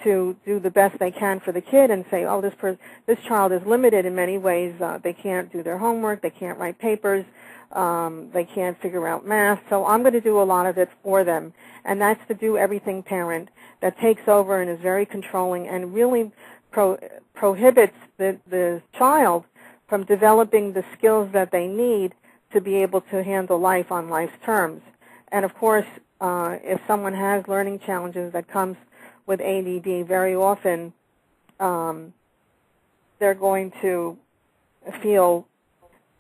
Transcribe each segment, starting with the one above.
to do the best they can for the kid and say, oh, this child is limited in many ways. They can't do their homework. They can't write papers. They can't figure out math. So I'm going to do a lot of it for them. And that's the do-everything parent that takes over and is very controlling and really prohibits the child from developing the skills that they need to be able to handle life on life's terms. And, of course, if someone has learning challenges that comes with ADD, very often they're going to feel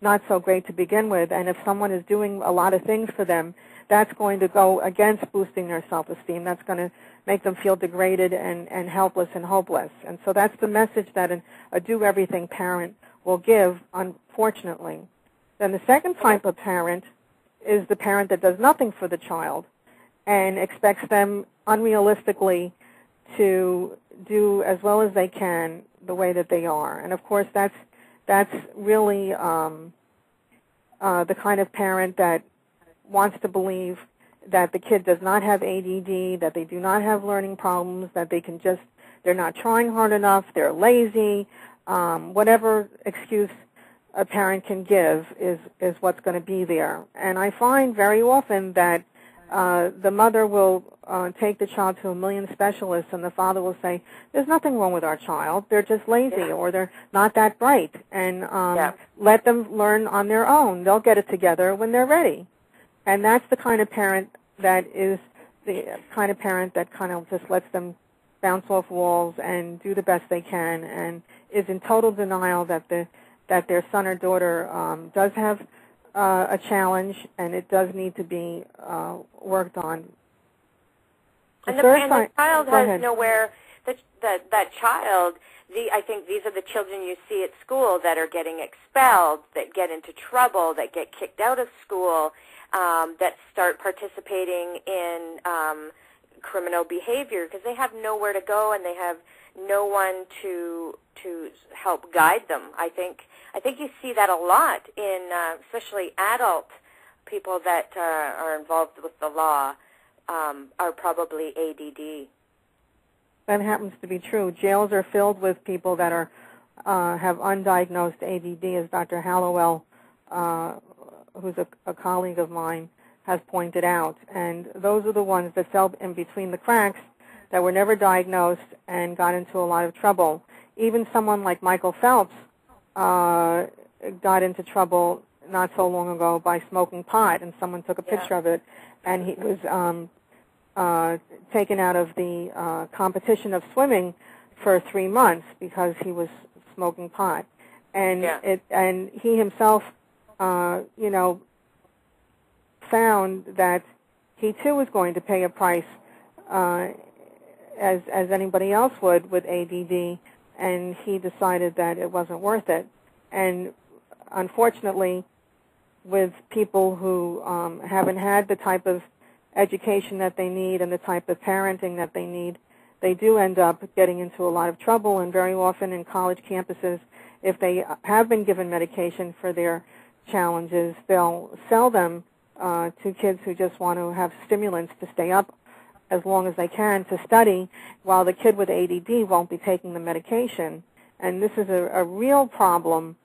not so great to begin with. And if someone is doing a lot of things for them, that's going to go against boosting their self-esteem. That's going to make them feel degraded and helpless and hopeless. And so that's the message that a do-everything parent will give, unfortunately. Then the second type of parent is the parent that does nothing for the child and expects them unrealistically to do as well as they can the way that they are. And, of course, that's really the kind of parent that wants to believe that the kid does not have ADD, that they do not have learning problems, that they're not trying hard enough, they're lazy. Whatever excuse a parent can give is what's going to be there. And I find very often that the mother will take the child to a million specialists, and the father will say, there's nothing wrong with our child. They're just lazy, or they're not that bright. And let them learn on their own. They'll get it together when they're ready. And that's the kind of parent that is the kind of parent that kind of just lets them bounce off walls and do the best they can and is in total denial that their son or daughter does have a challenge, and it does need to be worked on. And the child has nowhere. That child. I think these are the children you see at school that are getting expelled, that get into trouble, that get kicked out of school, that start participating in criminal behavior because they have nowhere to go and they have no one to help guide them. I think you see that a lot in especially adult people that are involved with the law are probably ADD. That happens to be true. Jails are filled with people that have undiagnosed ADD, as Dr. Hallowell, who's a colleague of mine, has pointed out. And those are the ones that fell in between the cracks that were never diagnosed and got into a lot of trouble. Even someone like Michael Phelps got into trouble not so long ago by smoking pot, and someone took a picture of it, and he was taken out of the competition of swimming for 3 months because he was smoking pot. And and he himself, found that he too was going to pay a price as anybody else would with ADD, and he decided that it wasn't worth it. And unfortunately, with people who haven't had the type of education that they need and the type of parenting that they need, they do end up getting into a lot of trouble. And very often in college campuses, if they have been given medication for their challenges, they'll sell them to kids who just want to have stimulants to stay up as long as they can to study, while the kid with ADD won't be taking the medication. And this is a real problem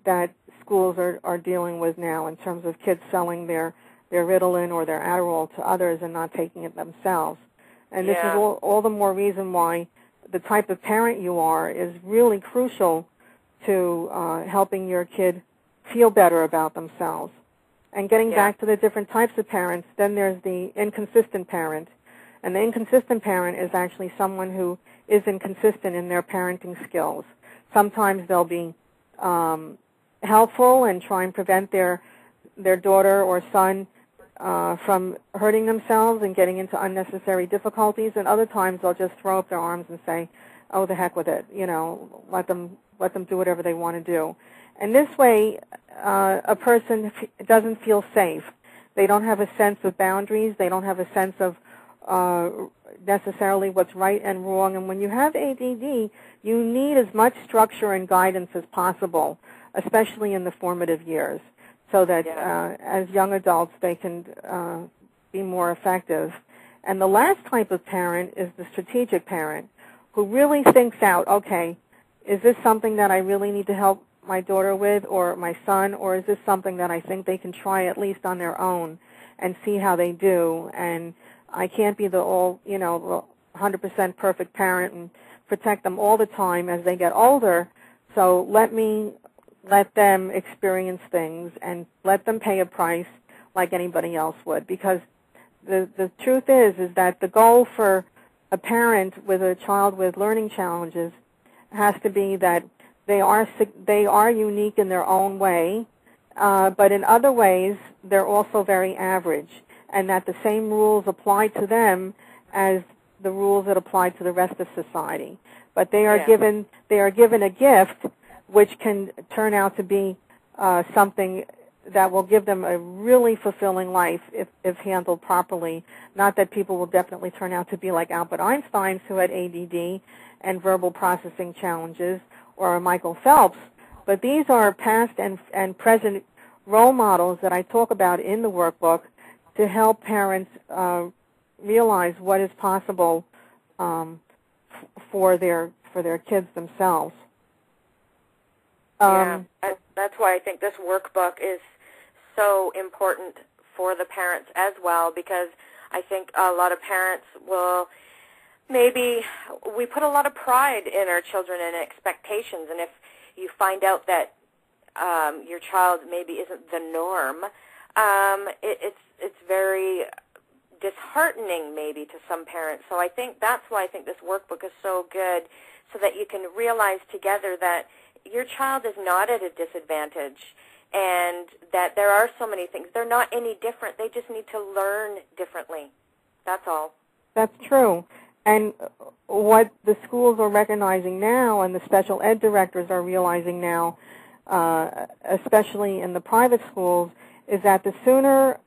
that schools are dealing with now in terms of kids selling their Ritalin or their Adderall to others and not taking it themselves. And this is all the more reason why the type of parent you are is really crucial to helping your kid feel better about themselves. And getting back to the different types of parents, then there's the inconsistent parent. And the inconsistent parent is actually someone who is inconsistent in their parenting skills. Sometimes they'll be helpful and try and prevent their daughter or son from hurting themselves and getting into unnecessary difficulties, and other times they'll just throw up their arms and say, oh, the heck with it, let them do whatever they want to do. And this way, a person doesn't feel safe. They don't have a sense of boundaries. They don't have a sense of necessarily what's right and wrong. And when you have ADD, you need as much structure and guidance as possible, especially in the formative years, so that as young adults they can be more effective. And the last type of parent is the strategic parent, who really thinks out, okay, is this something that I really need to help my daughter with or my son, or is this something that I think they can try at least on their own and see how they do? And I can't be the 100% perfect parent and protect them all the time as they get older, so let them experience things and let them pay a price like anybody else would. Because the truth is that the goal for a parent with a child with learning challenges has to be that they are unique in their own way, but in other ways they're also very average, and that the same rules apply to them as the rules that apply to the rest of society. But they are given a gift which can turn out to be something that will give them a really fulfilling life if handled properly. Not that people will definitely turn out to be like Albert Einstein, who had ADD and verbal processing challenges, or Michael Phelps, but these are past and present role models that I talk about in the workbook to help parents realize what is possible for their kids themselves. That's why I think this workbook is so important for the parents as well, because I think a lot of parents will we put a lot of pride in our children and expectations, and if you find out that your child maybe isn't the norm, it's very disheartening maybe to some parents. So I think that's why I think this workbook is so good, so that you can realize together that your child is not at a disadvantage and that there are so many things. They're not any different. They just need to learn differently. That's all. That's true. And what the schools are recognizing now and the special ed directors are realizing now, especially in the private schools, is that the sooner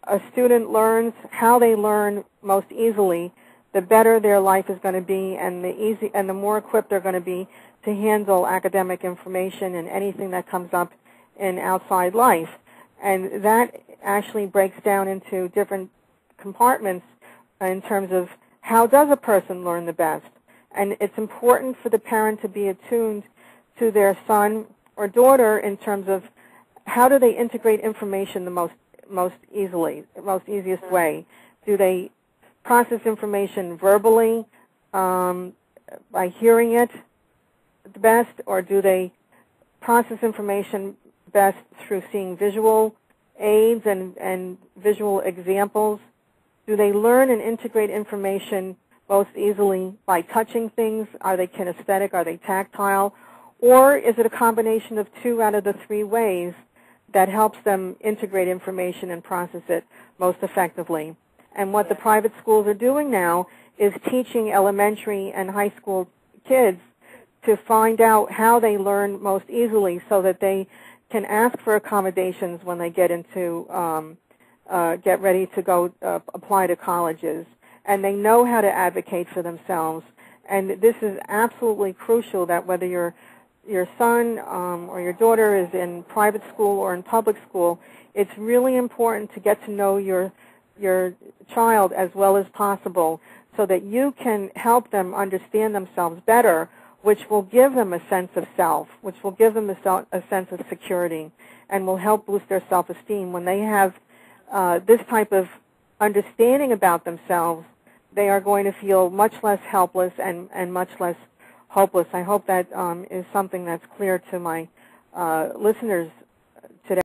a student learns how they learn most easily, the better their life is going to be, and the more equipped they're going to be to handle academic information and anything that comes up in outside life. And that actually breaks down into different compartments in terms of how does a person learn the best. And it's important for the parent to be attuned to their son or daughter in terms of how do they integrate information the most easiest way. Do they process information verbally by hearing it the best, or do they process information best through seeing visual aids and visual examples? Do they learn and integrate information most easily by touching things? Are they kinesthetic? Are they tactile? Or is it a combination of 2 out of the 3 ways that helps them integrate information and process it most effectively? And what the private schools are doing now is teaching elementary and high school kids to find out how they learn most easily so that they can ask for accommodations when they get ready to go apply to colleges. And they know how to advocate for themselves. And this is absolutely crucial, that whether your son or your daughter is in private school or in public school, it's really important to get to know your child as well as possible so that you can help them understand themselves better, which will give them a sense of self, which will give them a sense of security, and will help boost their self-esteem. When they have this type of understanding about themselves, they are going to feel much less helpless and much less hopeless. I hope that is something that's clear to my listeners